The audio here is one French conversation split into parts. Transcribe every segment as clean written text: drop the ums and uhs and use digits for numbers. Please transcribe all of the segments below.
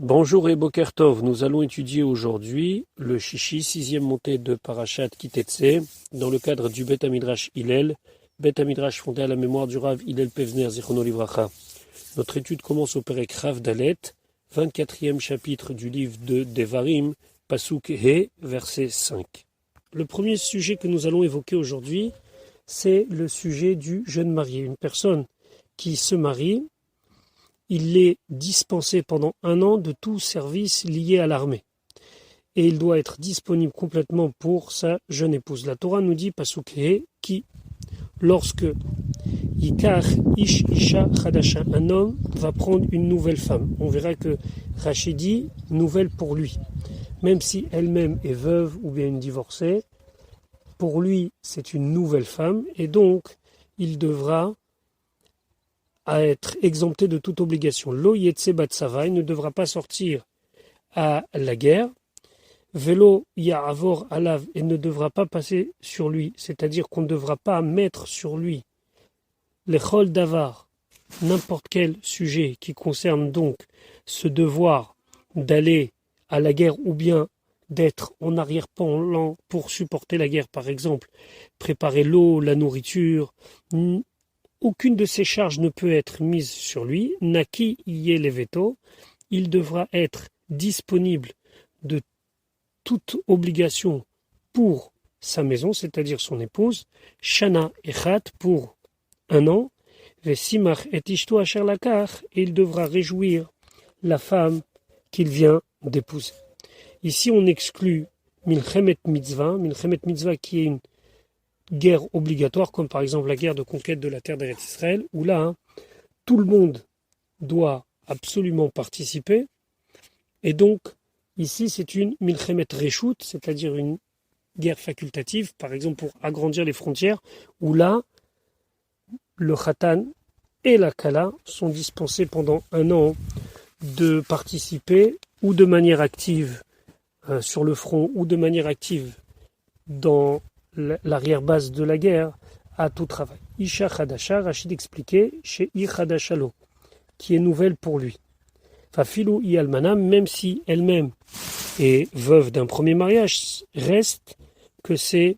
Bonjour et Boker Tov, nous allons étudier aujourd'hui le Shishi, sixième montée de Parashat Kitetse, dans le cadre du Bet Midrash Hillel, Bet Midrash fondé à la mémoire du Rav Hillel Pevner Zichrono Livracha. Notre étude commence au Perek Rav Dalet, 24e chapitre du livre de Devarim, Pasuk He, verset 5. Le premier sujet que nous allons évoquer aujourd'hui, c'est le sujet du jeune marié. Une personne qui se marie, il est dispensé pendant 1 an de tout service lié à l'armée. Et il doit être disponible complètement pour sa jeune épouse. La Torah nous dit, Pasuk He, qui, lorsque Yikar Ish Isha Chadasha, un homme va prendre une nouvelle femme. On verra que Rachid dit nouvelle pour lui. Même si elle-même est veuve ou bien une divorcée, pour lui c'est une nouvelle femme et donc il devra être exempté de toute obligation. Lo yetse batsava, il ne devra pas sortir à la guerre. Velo ya'avor alav, et ne devra pas passer sur lui, c'est-à-dire qu'on ne devra pas mettre sur lui les chol davar, n'importe quel sujet qui concerne donc ce devoir d'aller à la guerre ou bien d'être en arrière-plan pour supporter la guerre, par exemple, préparer l'eau, la nourriture. Aucune de ces charges ne peut être mise sur lui. Naki yé leveto, il devra être disponible de toute obligation pour sa maison, c'est-à-dire son épouse. Shana echat, pour 1 an. Vesimach et ishto asher lakach, et il devra réjouir la femme qu'il vient d'épouser. Ici, on exclut Milchemet Mitzvah qui est une guerre obligatoire, comme par exemple la guerre de conquête de la terre d'Eretz Israël, où là, tout le monde doit absolument participer. Et donc, ici, c'est une Milchemet Reshut, c'est-à-dire une guerre facultative, par exemple pour agrandir les frontières, où là, le Khatan et la Kala sont dispensés pendant 1 an de participer, ou de manière active sur le front, ou de manière active dans l'arrière-base de la guerre, à tout travail. Isha Khadasha, Rachid expliquait, chez I Khadashalo, qui est nouvelle pour lui. Fafilou I Almana, même si elle-même est veuve d'un premier mariage, reste que c'est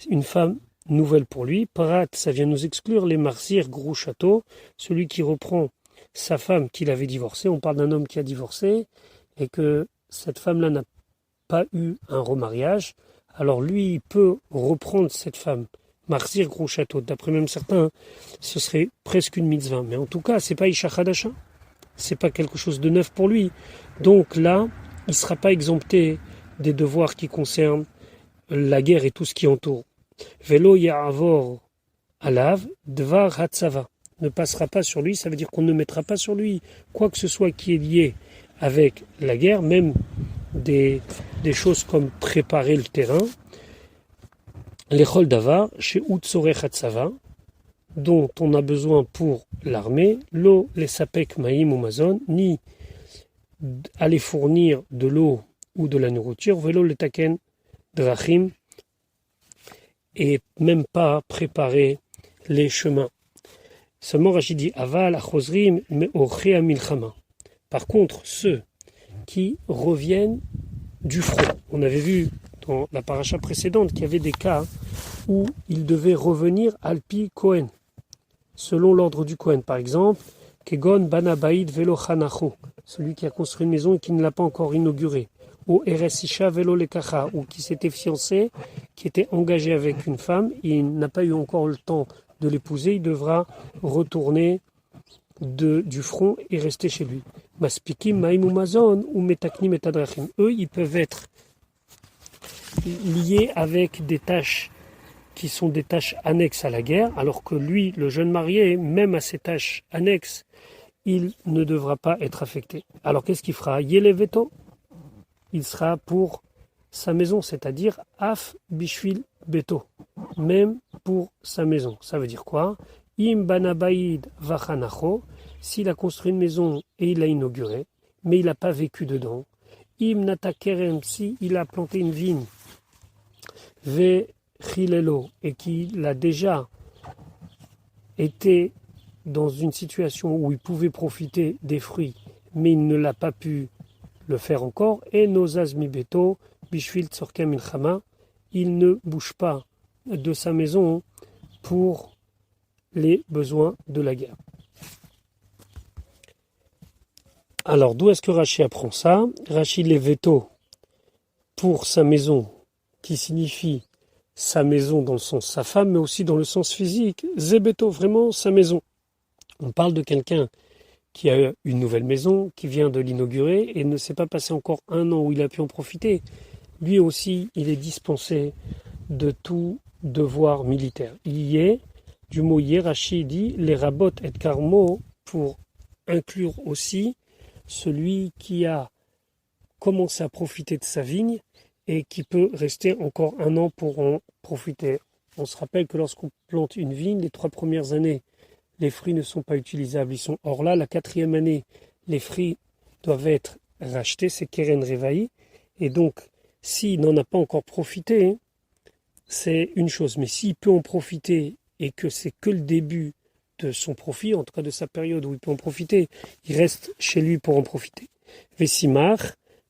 une femme nouvelle pour lui. Parat, ça vient nous exclure les marsir gros château, celui qui reprend sa femme qu'il avait divorcée. On parle d'un homme qui a divorcé et que cette femme-là n'a pas eu un remariage. Alors lui, il peut reprendre cette femme, Marsir gros château. D'après même certains, ce serait presque une mitzvah. Mais en tout cas, c'est pas Isha Khadasha. C'est pas quelque chose de neuf pour lui. Donc là, il ne sera pas exempté des devoirs qui concernent la guerre et tout ce qui entoure. Velo ya'avor alav dvar hatzava. Ne passera pas sur lui, ça veut dire qu'on ne mettra pas sur lui quoi que ce soit qui est lié avec la guerre, même des choses comme préparer le terrain. Les chol davar, chez Utsore Hatzava, dont on a besoin pour l'armée, l'eau, les sapek maïm ou mazon, ni aller fournir de l'eau ou de la nourriture, vélo le taken drachim, et même pas préparer les chemins. Seulement Rachid dit aval achozrim me ochea milchama. Par contre, ceux qui reviennent du front. On avait vu dans la paracha précédente qu'il y avait des cas où ils devaient revenir alpi Kohen, selon l'ordre du Kohen. Par exemple, Kegon Banabaïd Velo Chanacho, celui qui a construit une maison et qui ne l'a pas encore inaugurée. Ou Eresisha Velo Lekacha, ou qui s'était fiancé, qui était engagé avec une femme, et il n'a pas eu encore le temps de l'épouser, il devra retourner du front et rester chez lui. Maspikim Maïm ou Mazon ou Metaknim et Tadrachim. Eux, ils peuvent être liés avec des tâches qui sont des tâches annexes à la guerre, alors que lui, le jeune marié, même à ces tâches annexes, il ne devra pas être affecté. Alors qu'est-ce qu'il fera? Yeleveto, il sera pour sa maison, c'est-à-dire Af Bishvil Beto, même pour sa maison. Ça veut dire quoi? Im Banabaïd Vachanacho, s'il a construit une maison et il l'a inaugurée, mais il n'a pas vécu dedans. Im Natakerem, si il a planté une vigne, Ve Chilelo, et qu'il a déjà été dans une situation où il pouvait profiter des fruits, mais il ne l'a pas pu le faire encore. Et nozaz mi beto, bishvil tzorkem milchama, il ne bouge pas de sa maison pour les besoins de la guerre. Alors, d'où est-ce que Rashi apprend ça? Rashi les veto pour sa maison, qui signifie sa maison dans le sens sa femme, mais aussi dans le sens physique. Zebeto, vraiment sa maison. On parle de quelqu'un qui a une nouvelle maison, qui vient de l'inaugurer et ne s'est pas passé encore un an où il a pu en profiter. Lui aussi, il est dispensé de tout devoir militaire. Il y est, du mot hier, Rashi dit les rabot et karmo pour inclure aussi celui qui a commencé à profiter de sa vigne et qui peut rester encore un an pour en profiter. On se rappelle que lorsqu'on plante une vigne, les 3 premières années, les fruits ne sont pas utilisables, ils sont hors là. La 4e année, les fruits doivent être rachetés, c'est Keren Revaï. Et donc, s'il n'en a pas encore profité, c'est une chose. Mais s'il peut en profiter et que c'est que le début de son profit, en tout cas de sa période où il peut en profiter, il reste chez lui pour en profiter. Vessimar,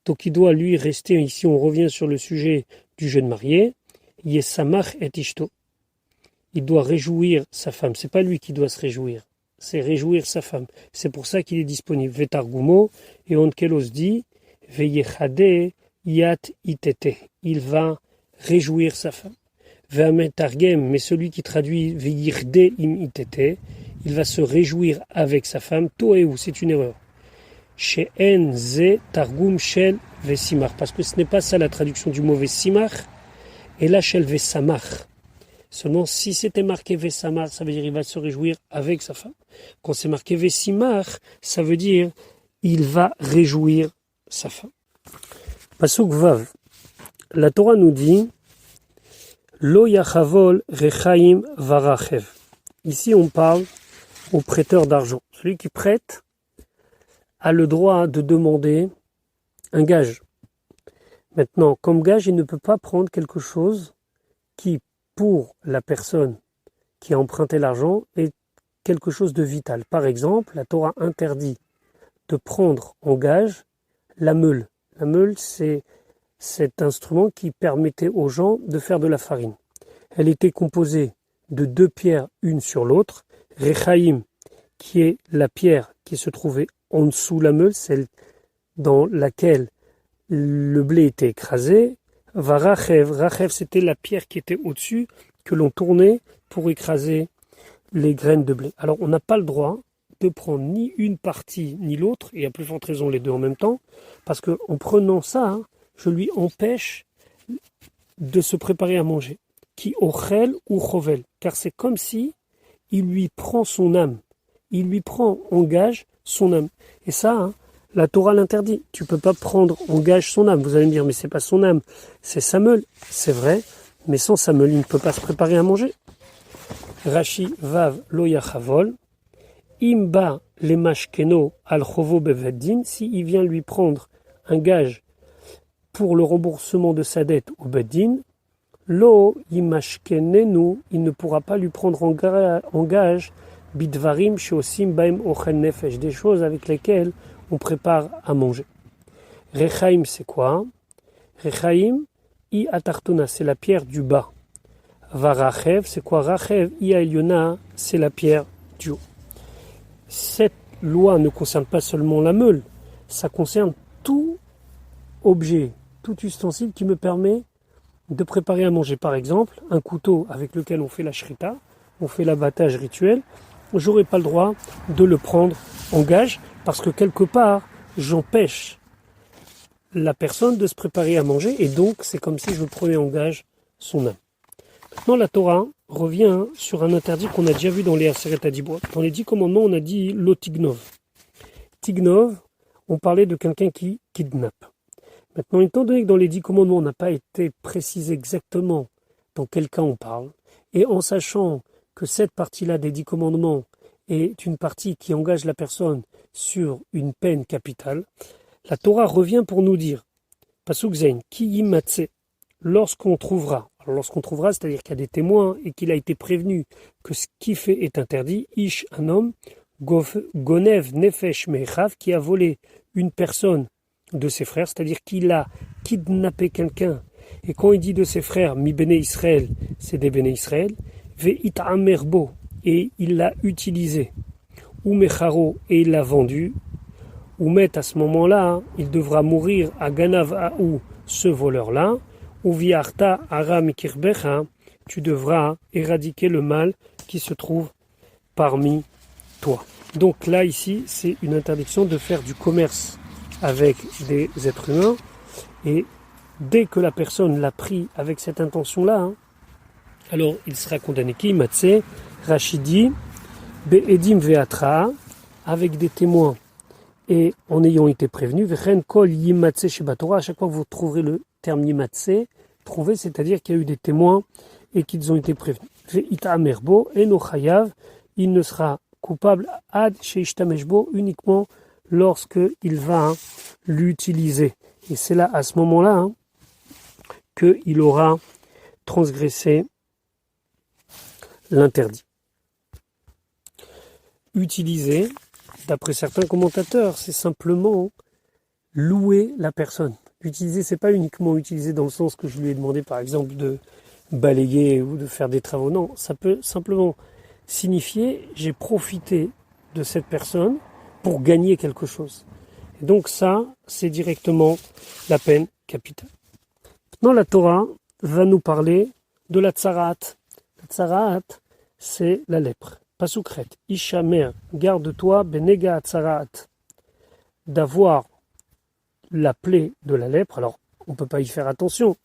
donc il doit lui rester, ici on revient sur le sujet du jeune marié, Yesamach et Ishto. Il doit réjouir sa femme, c'est pas lui qui doit se réjouir, c'est réjouir sa femme. C'est pour ça qu'il est disponible. Vetargumo, et Onkelos dit, Veyechade yat itete. Il va réjouir sa femme. Veametargem, mais celui qui traduit Veyirde im itete, il va se réjouir avec sa femme. Toeu, c'est une erreur. Chez En Ze Targum Shel Vesimar, parce que ce n'est pas ça la traduction du mot Vesimar, et là Shel Vesamar. Seulement si c'était marqué Vesamar, ça veut dire il va se réjouir avec sa femme. Quand c'est marqué Vesimar, ça veut dire il va réjouir sa femme. Pasuk Vav, la Torah nous dit Lo Yachavol Rechaim Varachev. Ici on parle au prêteur d'argent. Celui qui prête a le droit de demander un gage. Maintenant, comme gage, il ne peut pas prendre quelque chose qui, pour la personne qui a emprunté l'argent, est quelque chose de vital. Par exemple, la Torah interdit de prendre en gage la meule. La meule, c'est cet instrument qui permettait aux gens de faire de la farine. Elle était composée de 2 pierres, une sur l'autre. Rechaim, qui est la pierre qui se trouvait en dessous la meule, celle dans laquelle le blé était écrasé. Varachev, Rachev, c'était la pierre qui était au-dessus, que l'on tournait pour écraser les graines de blé. Alors on n'a pas le droit de prendre ni une partie ni l'autre, et à plus forte raison les deux en même temps, parce qu'en prenant ça, je lui empêche de se préparer à manger. Qui ochel ou chovel, car c'est comme si il lui prend son âme, il lui prend en gage son âme. Et ça, la Torah l'interdit. Tu ne peux pas prendre en gage son âme. Vous allez me dire, mais c'est pas son âme, c'est sa meule. C'est vrai, mais sans sa meule, il ne peut pas se préparer à manger. Rashi vav lo yachavol, imba le mashkeno al chovo beveddin, s'il vient lui prendre un gage pour le remboursement de sa dette au beddin, lo yimashkenenu, il ne pourra pas lui prendre en gage bidvarim sheosim baim ochel nefesh, des choses avec lesquelles on prépare à manger. Rechaim, c'est quoi? Rechaim, i atartona, c'est la pierre du bas. Varachev, c'est quoi? Rachev, i ailiona, c'est la pierre du haut. Cette loi ne concerne pas seulement la meule, ça concerne tout objet, tout ustensile qui me permet de préparer à manger. Par exemple, un couteau avec lequel on fait la shrita, on fait l'abattage rituel, j'aurais pas le droit de le prendre en gage parce que quelque part, j'empêche la personne de se préparer à manger et donc c'est comme si je prenais en gage son âme. Maintenant, la Torah revient sur un interdit qu'on a déjà vu dans les Aseret Adibot. Dans les 10 commandements, on a dit l'otignov. Tignov, on parlait de quelqu'un qui kidnappe. Maintenant, étant donné que dans les 10 commandements, on n'a pas été précisé exactement dans quel cas on parle, et en sachant que cette partie-là des 10 commandements est une partie qui engage la personne sur une peine capitale, la Torah revient pour nous dire, Pasuk Zain, ki yimatse, lorsqu'on trouvera, c'est-à-dire qu'il y a des témoins et qu'il a été prévenu que ce qui fait est interdit, ish, un homme, gonev nefesh mechav, qui a volé une personne de ses frères, c'est-à-dire qu'il a kidnappé quelqu'un. Et quand il dit de ses frères, mi béné Israël, c'est des béné Israël, ve'it'am merbo, et il l'a utilisé, ou mecharo, et il l'a vendu, ou met à ce moment-là, il devra mourir à Ganav Aou, ce voleur-là, ou viarta aram kirbecha, tu devras éradiquer le mal qui se trouve parmi toi. Donc là, ici, c'est une interdiction de faire du commerce avec des êtres humains, et dès que la personne l'a pris avec cette intention-là, alors il sera condamné. Ki matse, Rachidi, be'edim ve'atra, avec des témoins et en ayant été prévenu, Vechen kol yimatse shebatora, à chaque fois que vous trouverez le terme yimatse, trouver, c'est-à-dire qu'il y a eu des témoins et qu'ils ont été prévenus. Ve'ita merbo, eno chayav, il ne sera coupable ad sheishtameshbo uniquement lorsque il va l'utiliser. Et c'est là, à ce moment-là, qu'il aura transgressé l'interdit. Utiliser, d'après certains commentateurs, c'est simplement louer la personne. Utiliser, c'est pas uniquement utiliser dans le sens que je lui ai demandé, par exemple, de balayer ou de faire des travaux. Non, ça peut simplement signifier j'ai profité de cette personne pour gagner quelque chose. Et donc ça, c'est directement la peine capitale. Maintenant, la Torah va nous parler de la tsaraat. La tsaraat, c'est la lèpre. Pasukret, Ishamer, garde-toi, benega tsaraat, d'avoir la plaie de la lèpre. Alors, on ne peut pas y faire attention,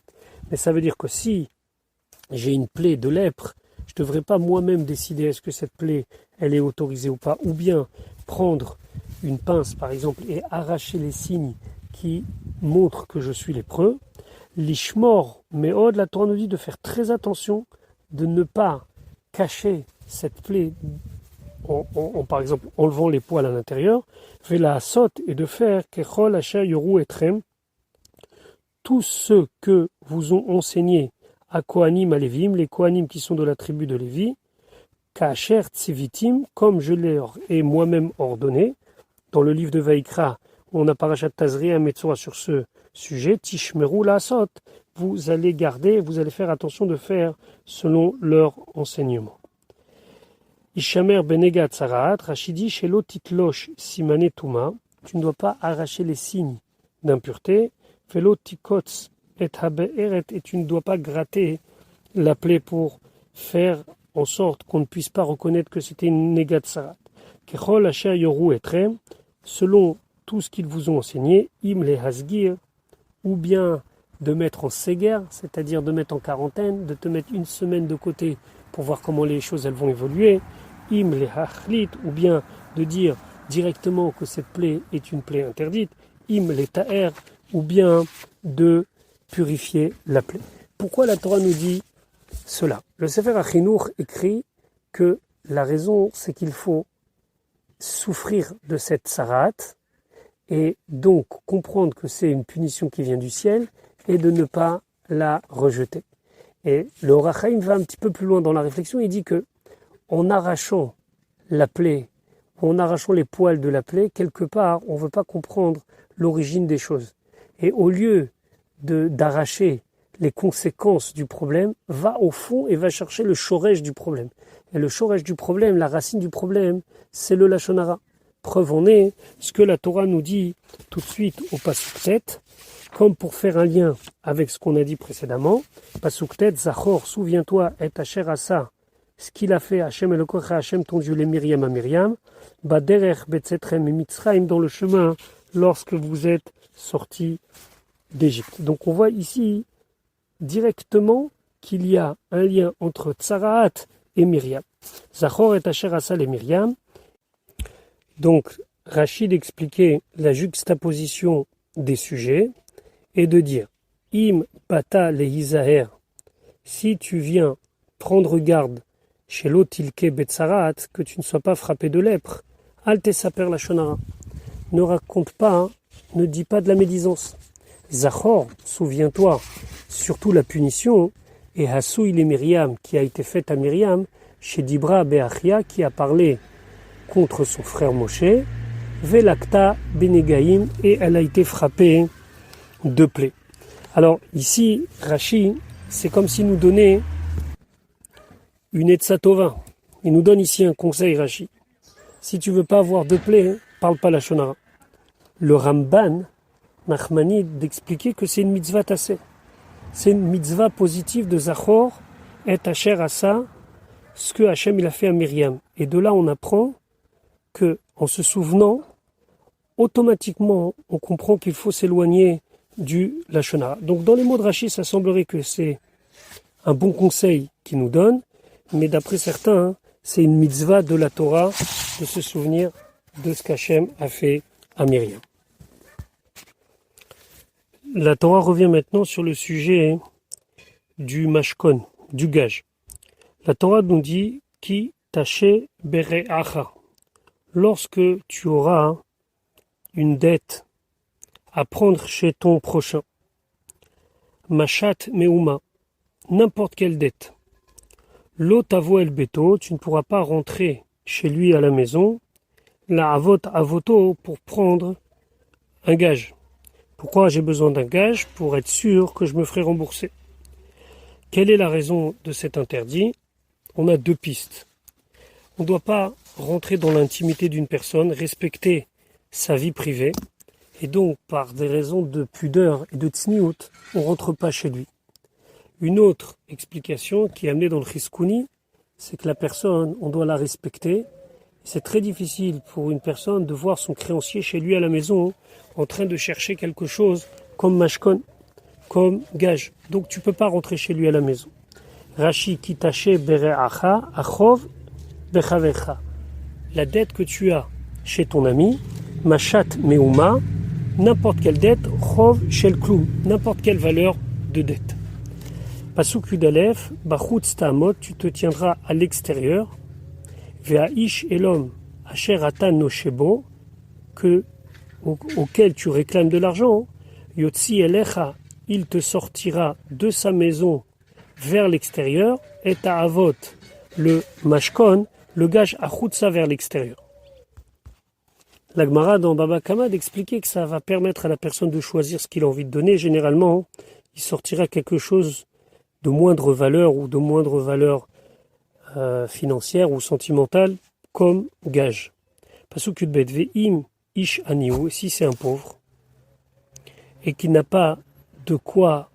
mais ça veut dire que si j'ai une plaie de lèpre, je ne devrais pas moi-même décider est-ce que cette plaie, elle est autorisée ou pas, ou bien prendre une pince, par exemple, et arracher les signes qui montrent que je suis lépreux. L'ishmor, méod, la Torah nous dit de faire très attention, de ne pas cacher cette plaie en par exemple enlevant les poils à l'intérieur, fait la saute et de faire kechol asher yoru etrem, tout ce que vous ont enseigné à Kohanim, à Lévim, les Kohanim qui sont de la tribu de Lévi, kacher tzivitim, comme je leur ai moi-même ordonné. Dans le livre de Vaïkra, on a parachat Tazria Metzora sur ce sujet, tishmeru la sot, vous allez garder, vous allez faire attention de faire selon leur enseignement. Ishamer benega tsaraat, Rachidi shelo titlosh simane tuma, tu ne dois pas arracher les signes d'impureté, velo tikotz et habe'eret, et tu ne dois pas gratter la plaie pour faire en sorte qu'on ne puisse pas reconnaître que c'était une nega tsarat. Kechol asher yoru etrem, selon tout ce qu'ils vous ont enseigné, im le hasgir, ou bien de mettre en séguer, c'est-à-dire de mettre en quarantaine, de te mettre une semaine de côté pour voir comment les choses elles vont évoluer, im le hachlit, ou bien de dire directement que cette plaie est une plaie interdite, im le ta'er, ou bien de purifier la plaie. Pourquoi la Torah nous dit cela? Le Sefer HaChinuch écrit que la raison, c'est qu'il faut souffrir de cette sarat et donc comprendre que c'est une punition qui vient du ciel et de ne pas la rejeter. Et le Or HaChaim va un petit peu plus loin dans la réflexion, il dit que en arrachant la plaie, en arrachant les poils de la plaie, quelque part, on ne veut pas comprendre l'origine des choses. Et au lieu d'arracher les conséquences du problème, va au fond et va chercher le shorège du problème. Et le shorège du problème, la racine du problème, c'est le Lashon Hara. Preuve en est ce que la Torah nous dit tout de suite au Pasuk Tet, comme pour faire un lien avec ce qu'on a dit précédemment. Pasuk Tet, Zachor, souviens-toi, et Asher Asa, ce qu'il a fait Hachem Elokocha, Hachem ton Dieu, les Myriam à Myriam, Baderer Betzetrem et Mitzrayim, dans le chemin, lorsque vous êtes sortis d'Égypte. Donc on voit ici directement qu'il y a un lien entre Tsaraat et Myriam. Zachor et Asher Asa les Myriam. Donc Rachid expliquait la juxtaposition des sujets et de dire Im bata le Hizaher, si tu viens prendre garde chez l'otilke betsarat, que tu ne sois pas frappé de lèpre, al tesaper la shonara, ne raconte pas, ne dis pas de la médisance. Zachor, souviens-toi, surtout la punition, et Hassouil et Myriam, qui a été faite à Myriam, chez Dibra Beachia, qui a parlé contre son frère Moshe, Velakta Benegaim, et elle a été frappée de plaies. Alors ici, Rashi, c'est comme s'il nous donnait une Etzatova. Il nous donne ici un conseil, Rashi. Si tu veux pas avoir de plaies, parle pas la Shonara. Le Ramban, Nachmanide, d'expliquer que c'est une mitzvah tassée. C'est une mitzvah positive de Zachor et Asher Asa, ce que Hachem il a fait à Myriam. Et de là, on apprend que, en se souvenant, automatiquement, on comprend qu'il faut s'éloigner du Lashon Hara. Donc, dans les mots de Rashi, ça semblerait que c'est un bon conseil qu'il nous donne, mais d'après certains, c'est une mitzvah de la Torah de se souvenir de ce qu'Hachem a fait à Myriam. La Torah revient maintenant sur le sujet du mashkon, du gage. La Torah nous dit Ki taché bere'acha. Lorsque tu auras une dette à prendre chez ton prochain, machat meuma, n'importe quelle dette, lo tavo el beto, tu ne pourras pas rentrer chez lui à la maison, la avot avoto, pour prendre un gage. Pourquoi j'ai besoin d'un gage? Pour être sûr que je me ferai rembourser. Quelle est la raison de cet interdit? On a deux pistes. On ne doit pas rentrer dans l'intimité d'une personne, respecter sa vie privée, et donc par des raisons de pudeur et de tsniout, on ne rentre pas chez lui. Une autre explication qui est amenée dans le Chizkouni, c'est que la personne, on doit la respecter. C'est très difficile pour une personne de voir son créancier chez lui à la maison en train de chercher quelque chose comme mashkon, comme gage. Donc tu ne peux pas rentrer chez lui à la maison. Rashi kitaché bere'acha achov bechavecha. La dette que tu as chez ton ami, machat meuma, n'importe quelle dette, chov shel klum, n'importe quelle valeur de dette. Pasuk Yudalef, bachutz ta'amot, tu te tiendras à l'extérieur, ve'aish et l'homme, asher atan noshebo, auquel tu réclames de l'argent, yotzi elecha, il te sortira de sa maison vers l'extérieur, et à avot, le mashkon, le gage achutza vers l'extérieur. La Gemara dans Baba Kama d'expliquer que ça va permettre à la personne de choisir ce qu'il a envie de donner. Généralement, il sortira quelque chose de moindre valeur ou de moindre valeur financière ou sentimentale comme gage. Pasuk Yudbet ve'im ish aniou, si c'est un pauvre et qui n'a pas de quoi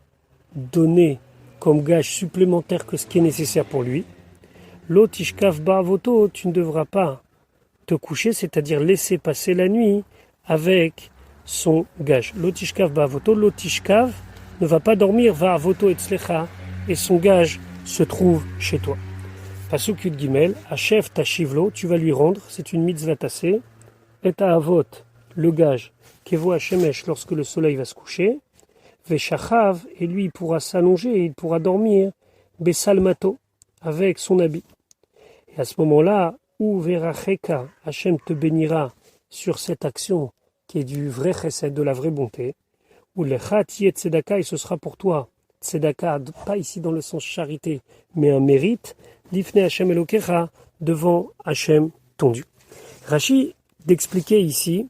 donner comme gage supplémentaire que ce qui est nécessaire pour lui, l'otishkav ba'avoto, tu ne devras pas te coucher, c'est-à-dire laisser passer la nuit avec son gage. L'otishkav ba'avoto, l'otishkav ne va pas dormir, ba'avoto etzlecha, et son gage se trouve chez toi. Pasuk Yud Gimel, Hachef tashivlo, tu vas lui rendre, c'est une mitzvah tassée, et avot, le gage, kevo hashemesh, lorsque le soleil va se coucher, veshachav, et lui il pourra s'allonger, il pourra dormir, besalmato, avec son habit. Et à ce moment-là, ou veracheka, Hachem te bénira sur cette action qui est du vrai chesed, de la vraie bonté, ou lecha tiet tzedaka, et ce sera pour toi, tzedaka, pas ici dans le sens charité, mais un mérite, l'ifne Hachem elokecha, devant Hachem ton Dieu. Rashi d'expliquer ici,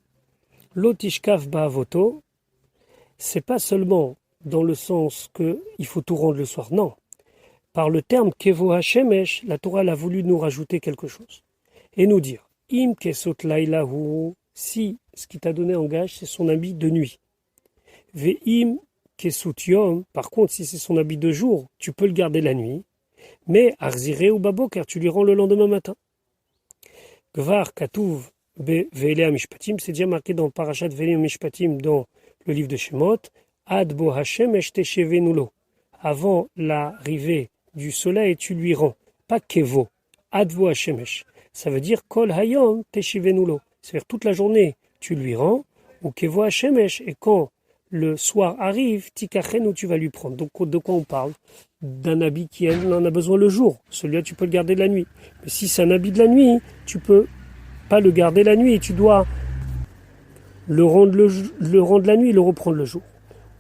l'otishkav ba'avoto, c'est pas seulement dans le sens qu'il faut tout rendre le soir, non. Par le terme kevo hashemesh, la Torah a voulu nous rajouter quelque chose et nous dire im kesot lailahu, si ce qui t'a donné en gage c'est son habit de nuit, ve'im kesut yom, par contre si c'est son habit de jour, tu peux le garder la nuit, mais arzire ou babo car tu lui rends le lendemain matin. Gvar katuv be ve'elea mishpatim, c'est déjà marqué dans Parashat Ve'elea mishpatim dans le livre de Shemot, ad bo hashemesh teshevenulo, avant l'arrivée du soleil, tu lui rends. Pas kevo, advo hashemesh. Ça veut dire kol hayom teshivenulo. C'est-à-dire toute la journée, tu lui rends, ou kevo hashemesh. Et quand le soir arrive, tikachenu, tu vas lui prendre. Donc de quoi on parle? D'un habit qui en a besoin le jour. Celui-là, tu peux le garder la nuit. Mais si c'est un habit de la nuit, tu peux pas le garder la nuit. Tu dois le rendre la nuit et le reprendre le jour.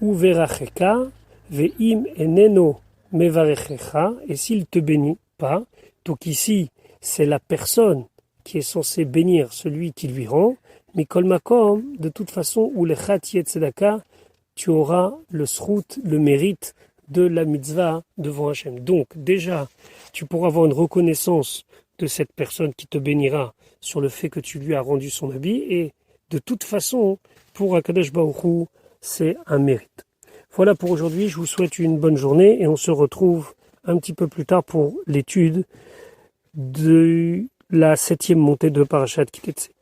Ou veracheka, ve'im eneno mevarechecha, et s'il te bénit pas, donc ici, c'est la personne qui est censée bénir celui qui lui rend, Mikol Makom, de toute façon, où les Chatiet Tzedaka, tu auras le srout, le mérite de la mitzvah devant Hachem. Donc, déjà, tu pourras avoir une reconnaissance de cette personne qui te bénira sur le fait que tu lui as rendu son habit. Et de toute façon, pour Akadosh Baruch Hu, c'est un mérite. Voilà pour aujourd'hui. Je vous souhaite une bonne journée et on se retrouve un petit peu plus tard pour l'étude de la 7e montée de Parashat Ki Teitzei.